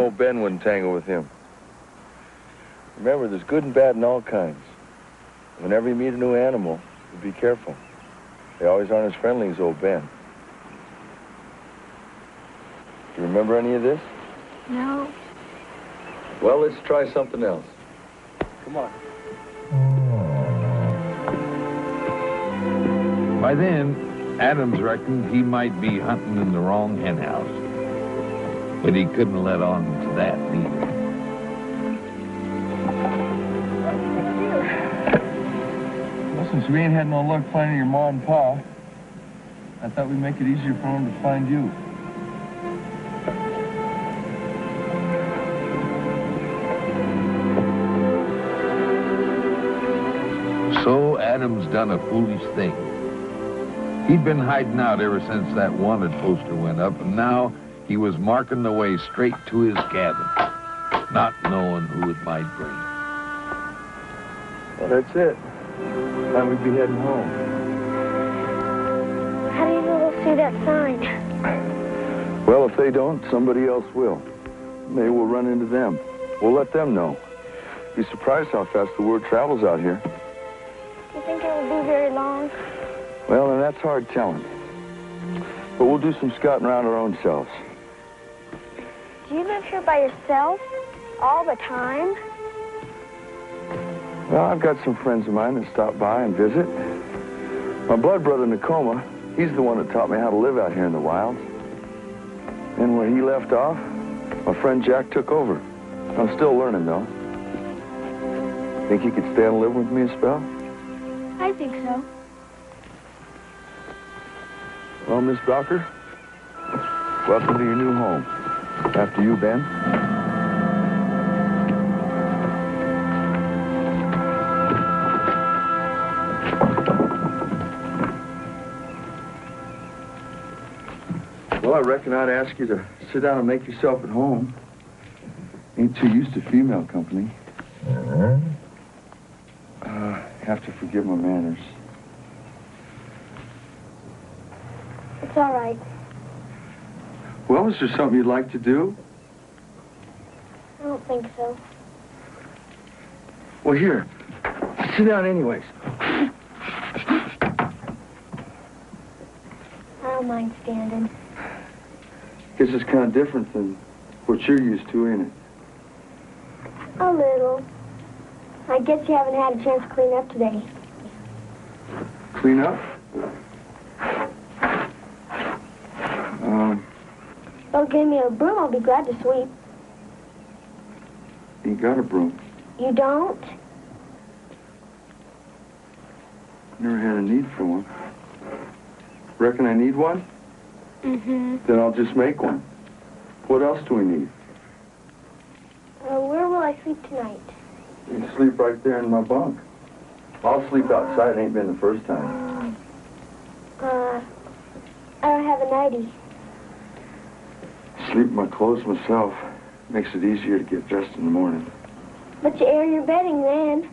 old Ben wouldn't tangle with him. Remember, there's good and bad in all kinds. Whenever you meet a new animal, you be careful. They always aren't as friendly as old Ben. Do you remember any of this? No. Well, let's try something else. Come on. By then, Adams reckoned he might be hunting in the wrong hen house. But he couldn't let on to that neither. Well, since we ain't had no luck finding your ma and pa, I thought we'd make it easier for them to find you. So Adams done a foolish thing. He'd been hiding out ever since that wanted poster went up, and now he was marking the way straight to his cabin, not knowing who it might bring. Well, that's it. Time we'd be heading home. How do you know they'll see that sign? Well, if they don't, somebody else will. Maybe we'll run into them. We'll let them know. Be surprised how fast the word travels out here. You think it will be very long? Well, and that's hard telling. But we'll do some scouting around our own selves. Do you live here by yourself all the time? Well, I've got some friends of mine that stop by and visit. My blood brother, Nakoma, he's the one that taught me how to live out here in the wilds. And when he left off, my friend Jack took over. I'm still learning, though. Think he could stand living with me a spell? I think so. Well, Miss Bowker, welcome to your new home. After you, Ben. Well, I reckon I'd ask you to sit down and make yourself at home. Ain't too used to female company. Have to forgive my manners. It's all right. Well, is there something you'd like to do? I don't think so. Well, here. Sit down anyways. I don't mind standing. Guess it's kind of different than what you're used to, ain't it? A little. I guess you haven't had a chance to clean up today. Clean up? Don't give me a broom, I'll be glad to sweep. Ain't got a broom. You don't? Never had a need for one. Reckon I need one? Mm-hmm. Then I'll just make one. What else do we need? Where will I sleep tonight? You can sleep right there in my bunk. I'll sleep outside. It ain't been the first time. I don't have a nightie. Sleep in my clothes myself. Makes it easier to get dressed in the morning. But you air your bedding then.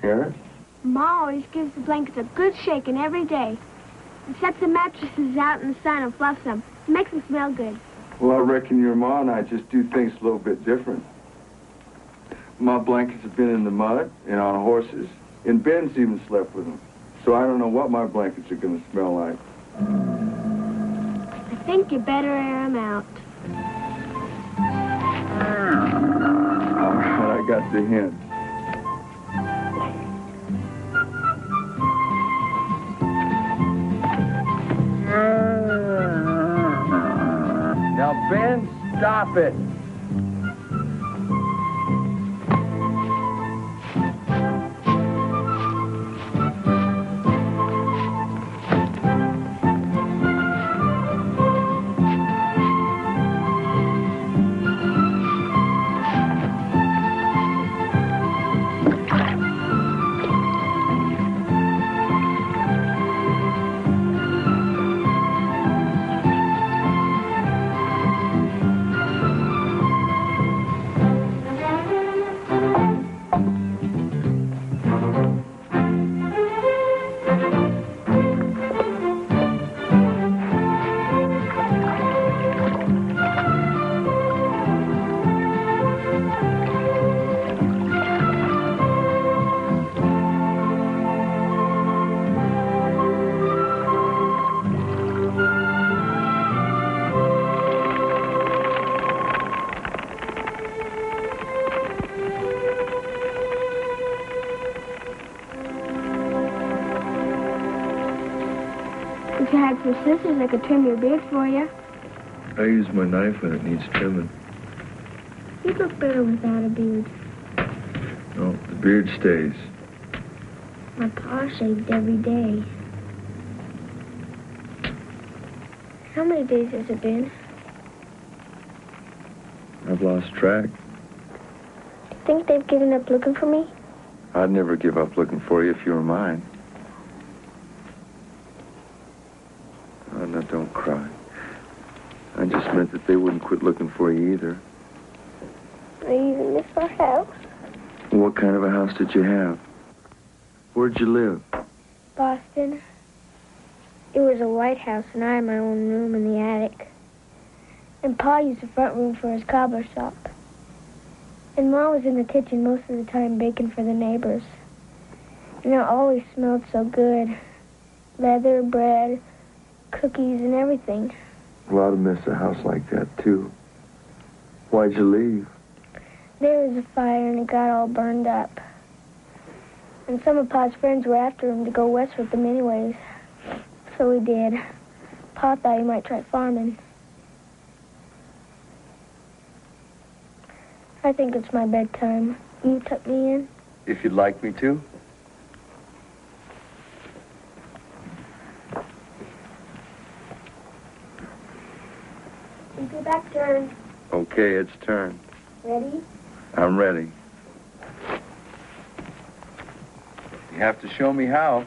Hear it? Ma always gives the blankets a good shaking every day. And sets the mattresses out in the sun and fluffs them. It makes them smell good. Well, I reckon your ma and I just do things a little bit different. My blankets have been in the mud and on horses, and Ben's even slept with them. So I don't know what my blankets are going to smell like. I think you better air them out. All right, I got the hint. Now, Ben, stop it. If you had some scissors, I could trim your beard for you. I use my knife when it needs trimming. You'd look better without a beard. No, the beard stays. My pa shaved every day. How many days has it been? I've lost track. Do you think they've given up looking for me? I'd never give up looking for you if you were mine. Oh, no, don't cry. I just meant that they wouldn't quit looking for you either. I even miss our house. What kind of a house did you have? Where'd you live? Boston. It was a white house, and I had my own room in the attic. And Pa used the front room for his cobbler shop. And Ma was in the kitchen most of the time baking for the neighbors. And it always smelled so good. Leather, bread, cookies, and everything. Well, I'd miss a house like that, too. Why'd you leave? There was a fire, and it got all burned up. And some of Pa's friends were after him to go west with them anyways. So he did. Pa thought he might try farming. I think it's my bedtime. You tuck me in? If you'd like me to. Is your back turned? Okay, it's turn. Ready? I'm ready. You have to show me how.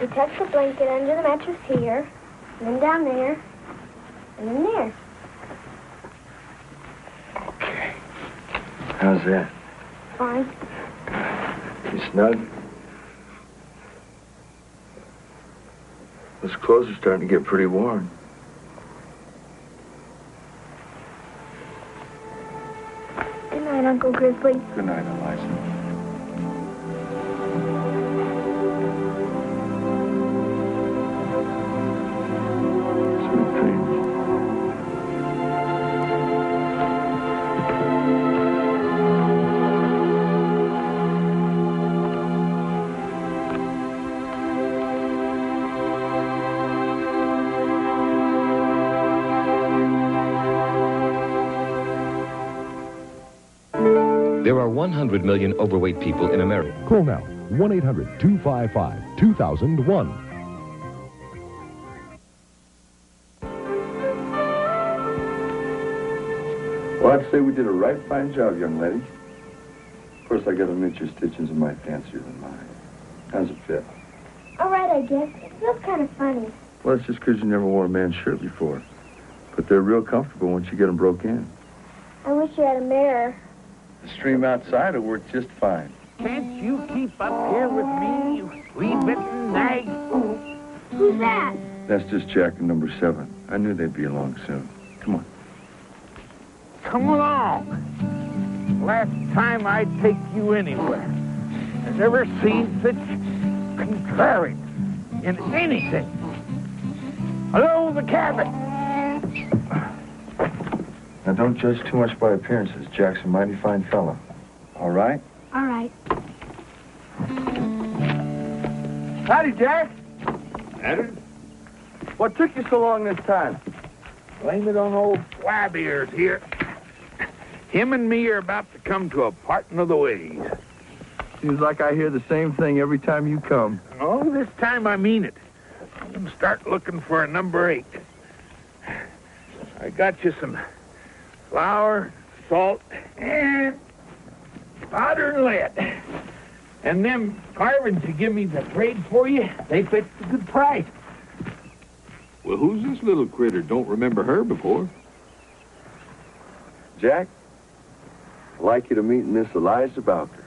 You tuck the blanket under the mattress here, and then down there, and then there. Okay. How's that? Fine. You snug? Those clothes are starting to get pretty warm. Good night, Uncle Grizzly. Good night, Eliza. Sweet dreams. There are 100 million overweight people in America. Call now, 1-800-255-2001. Well, I'd say we did a right fine job, young lady. Of course, I got to admit your stitchings are mighty fancier than mine. How's it fit? All right, I guess. It feels kind of funny. Well, it's just because you never wore a man's shirt before. But they're real comfortable once you get them broke in. I wish you had a mirror. The stream outside will work just fine. Can't you keep up here with me, you flea-bitten nag? Who's that? That's just Jack and number 7. I knew they'd be along soon. Come on. Come along. Last time I'd take you anywhere. I've never seen such contrariness in anything. Hello, the cabin. Now, don't judge too much by appearances. Jack's a mighty fine fellow. All right? All right. Howdy, Jack. Adam? What took you so long this time? Blame it on old flab ears here. Him and me are about to come to a parting of the ways. Seems like I hear the same thing every time you come. Oh, this time I mean it. I'm going to start looking for a number 8. I got you some flour, salt, and powder and lead. And them carvings you give me to trade for you, they fetched a good price. Well, who's this little critter? Don't remember her before. Jack, I'd like you to meet Miss Eliza Bowker.